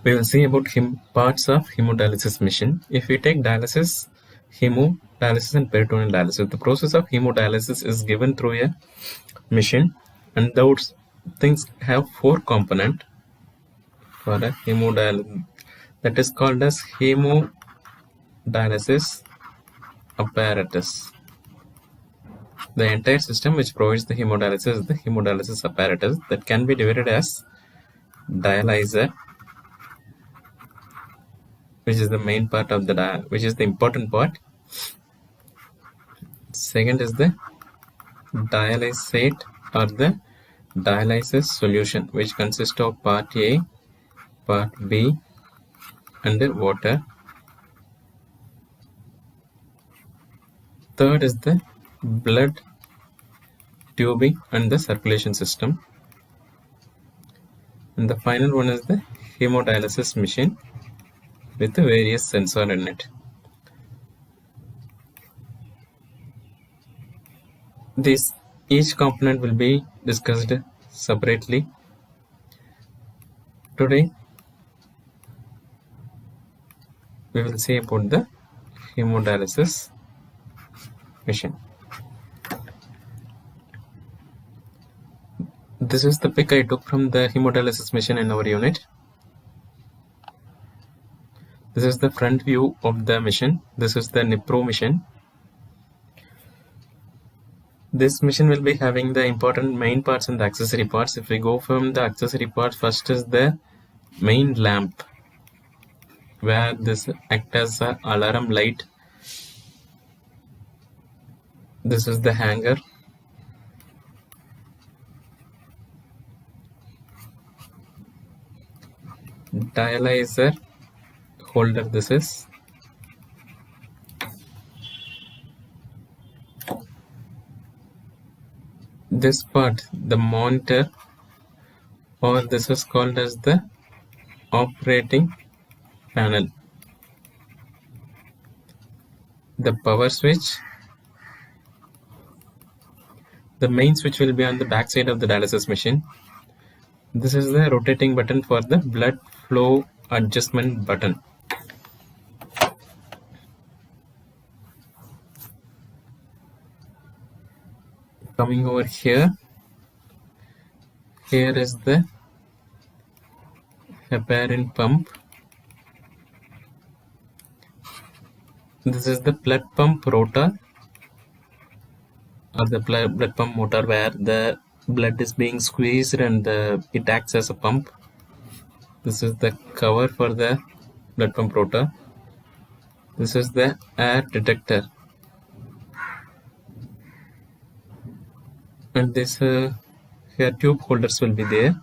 We will see about parts of hemodialysis machine. If we take dialysis, hemodialysis and peritoneal dialysis, the process of hemodialysis is given through a machine, and those things have four components for a hemodialysis. That is called as hemodialysis apparatus. The entire system which provides the hemodialysis is the hemodialysis apparatus that can be divided as dialyzer, which is the main part of the which is the important part. Second is the dialysate or the dialysis solution, which consists of part A, part B, and the water. Third is the blood tubing and the circulation system. And the final one is the hemodialysis machine with the various sensors in it. Each component will be discussed separately. Today, we will see about the hemodialysis machine. This is the pic I took from the hemodialysis machine in our unit. This is the front view of the machine. This is the Nipro machine. This machine will be having the important main parts and the accessory parts. If we go from the accessory part, first is the main lamp, where this acts as an alarm light. This is the hanger. Dialyzer holder this is. This part, the monitor, or this is called as the operating panel. The power switch. The main switch will be on the back side of the dialysis machine. This is the rotating button for the blood flow adjustment button. Coming over here, here is the heparin pump. This is the blood pump rotor or the blood pump motor, where the blood is being squeezed and it acts as a pump. This is the cover for the blood pump rotor. This is the air detector, and this here tube holders will be there.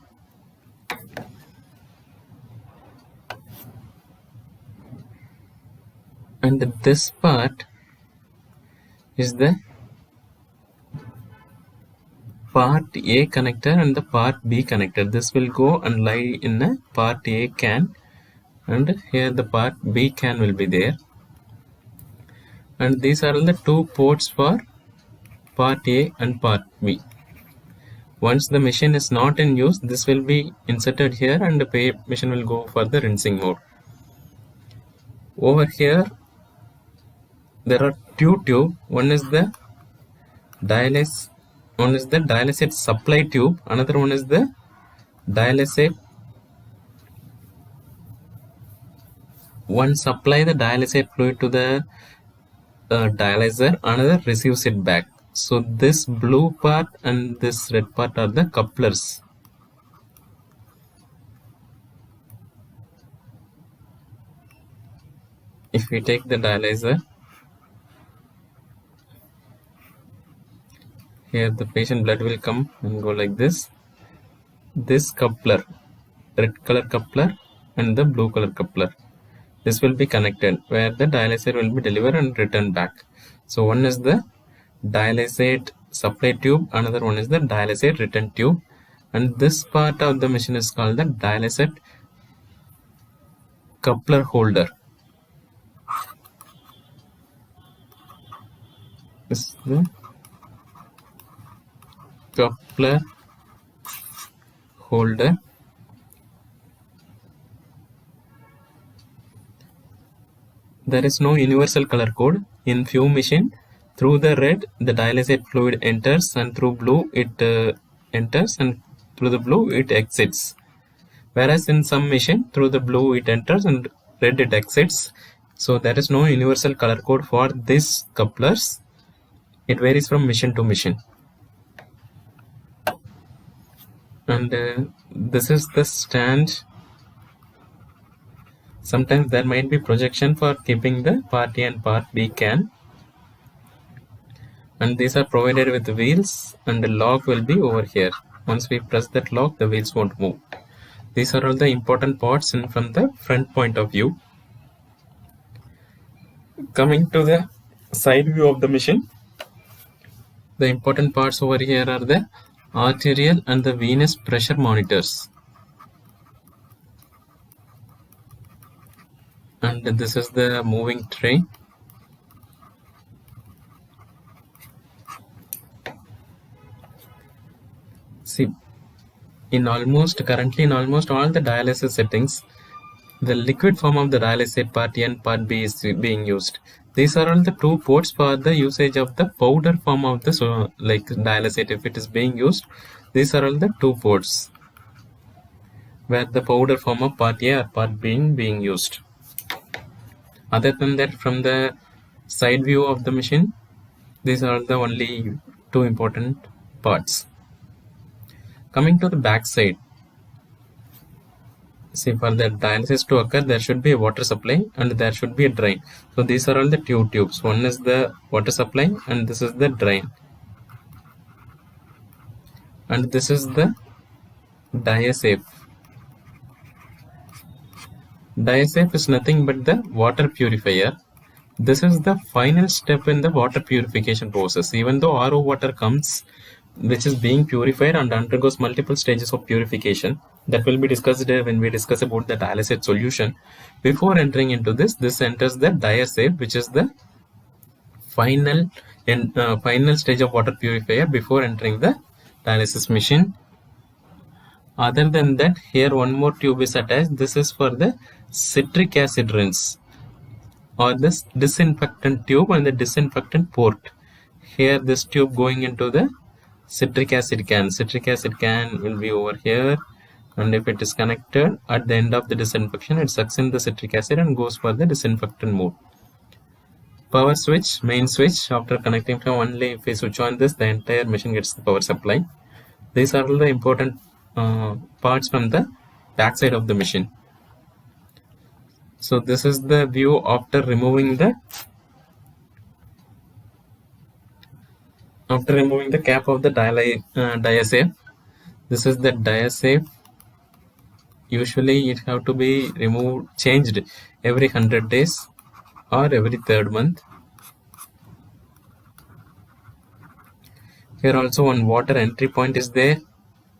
And this part is the part A connector and the part B connector. This will go and lie in a part A can, and here the part B can will be there. And these are the two ports for part A and part B. Once the machine is not in use, this will be inserted here and the machine will go for the rinsing mode. Over here, there are two tubes. One is the dialysate supply tube. Another one is the dialysate. One supply the dialysate fluid to the dialyzer, another receives it back. So this blue part and this red part are the couplers. If we take the dialyzer, here the patient blood will come and go like this. This coupler, red color coupler and the blue color coupler, this will be connected, where the dialyzer will be delivered and returned back. So one is the dialysate supply tube, another one is the dialysate return tube, and this part of the machine is called the dialysate coupler holder. This is the coupler holder. There is no universal color code. In few machine, through the red, the dialysate fluid enters, and through blue, it enters, and through the blue, it exits. Whereas in some machine, through the blue, it enters, and red, it exits. So there is no universal color code for these couplers. It varies from machine to machine. And this is the stand. Sometimes there might be projection for keeping the part A and part B can. And these are provided with wheels, and the lock will be over here. Once we press that lock, the wheels won't move. These are all the important parts from the front point of view. Coming to the side view of the machine, the important parts over here are the arterial and the venous pressure monitors. And this is the moving tray. See, currently in almost all the dialysis settings, the liquid form of the dialysate part A and part B is being used. These are all the two ports for the usage of the powder form of the dialysate. If it is being used, these are all the two ports where the powder form of part A or part B being used. Other than that, from the side view of the machine, these are the only two important parts. Coming to the back side, see, for the dialysis to occur, there should be a water supply and there should be a drain. So these are all the tubes. One is the water supply and this is the drain. And this is the diasafe. Diasafe is nothing but the water purifier. This is the final step in the water purification process. Even though RO water comes, which is being purified and undergoes multiple stages of purification, that will be discussed when we discuss about the dialysate solution. Before entering into this enters the diasafe, which is the final stage of water purifier before entering the dialysis machine. Other than that, here one more tube is attached. This is for the citric acid rinse, or this disinfectant tube and the disinfectant port. Here this tube going into the citric acid can. Citric acid can will be over here, and if it is connected at the end of the disinfection, it sucks in the citric acid and goes for the disinfectant mode. Power switch, main switch. After connecting from only, if we switch on this, the entire machine gets the power supply. These are all the important parts from the back side of the machine. So this is the view after removing the cap of the diasafe. This is the diasafe. Usually it have to be changed every 100 days or every 3rd month. Here also one water entry point is there,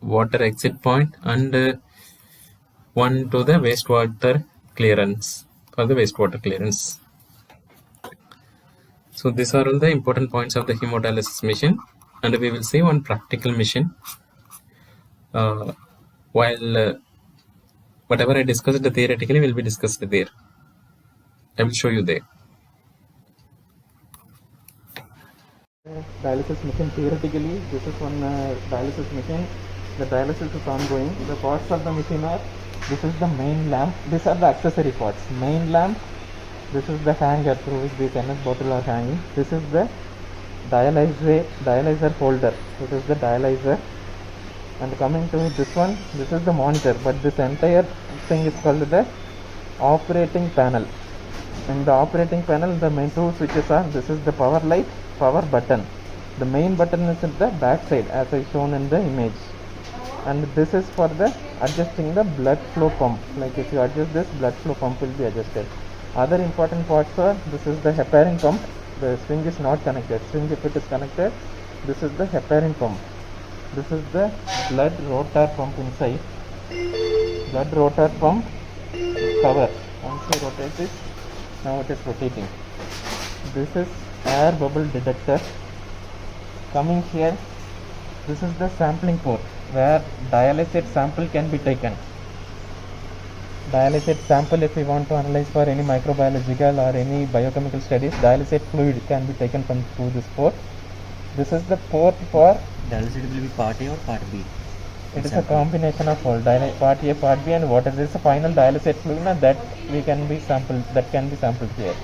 water exit point, and one to the wastewater clearance, for the wastewater clearance. So these are all the important points of the hemodialysis machine, and we will see one practical machine. While whatever I discussed theoretically will be discussed there. I will show you there. Dialysis machine, theoretically this is one dialysis machine. The dialysis is ongoing. The parts of the machine are, this is the main lamp, these are the accessory parts. Main lamp, this is the hanger through which these NS bottle are hanging. This is the dialyzer holder. This is the dialyzer. And coming to this one, this is the monitor, but this entire thing is called the operating panel. In the operating panel, the main two switches are, this is the power light, power button. The main button is at the back side as I shown in the image, and this is for the adjusting the blood flow pump. Like if you adjust this, blood flow pump will be adjusted. Other important parts are, this is the heparin pump. The swing is not connected. Swing, if it is connected, this is the heparin pump. This is the blood rotor pump inside. Blood rotor pump cover. Once you rotate this, now it is rotating. This is air bubble detector. Coming here, this is the sampling port where dialysate sample can be taken. dialysate sample if we want to analyze for any microbiological or any biochemical studies. Dialysate fluid can be taken from through this port. This is the port for Dialysate will be part A or part B? it is a combination of all part A, part B, and water. This is a final dialysate fluid that we can be sampled. That can be sampled here.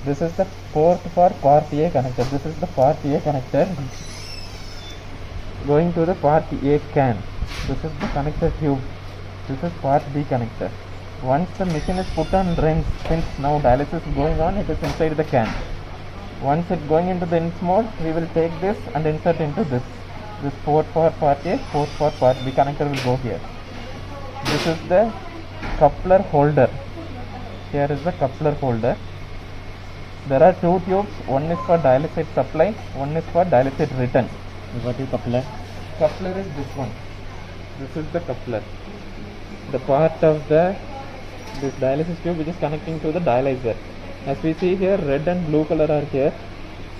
This is the port for part A connector. This is the part A connector going to the part A can. This is the connector tube. This is part B connector. Once the machine is put on rinse, since now dialysis is going on, it is inside the can. Once it going into the rinse mode, we will take this and insert into this port for part A, port for part B connector will go here. This is the coupler holder. Here is the coupler holder. There are two tubes, one is for dialysate supply, one is for dialysate return. What is coupler? Coupler is this one. This is the coupler. The part of this dialysis tube which is connecting to the dialyzer. As we see here, red and blue color are here.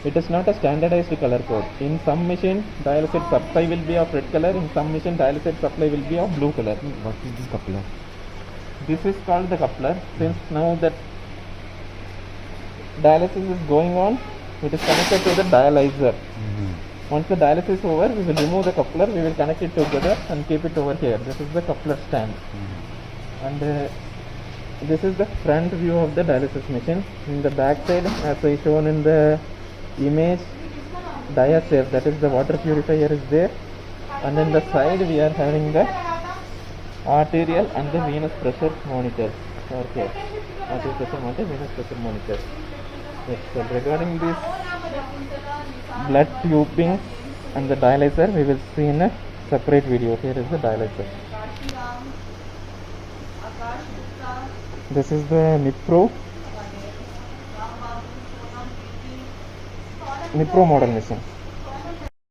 It is not a standardized color code. In some machine, dialysate supply will be of red color. In some machine, dialysate supply will be of blue color. What is this coupler? This is called the coupler. Since now that dialysis is going on, it is connected to the dialyzer. Once the dialysis is over, we will remove the coupler, we will connect it together and keep it over here. This is the coupler stand. And this is the front view of the dialysis machine. In the back side, as I shown in the image, diasafe, that is the water purifier is there. And in the side, we are having the arterial and the venous pressure monitors. Okay, arterial pressure monitor, venous pressure monitor. Yes, so regarding this blood tubing and the dialyzer, we will see in a separate video. Here is the dialyzer. This is the Nipro model machine.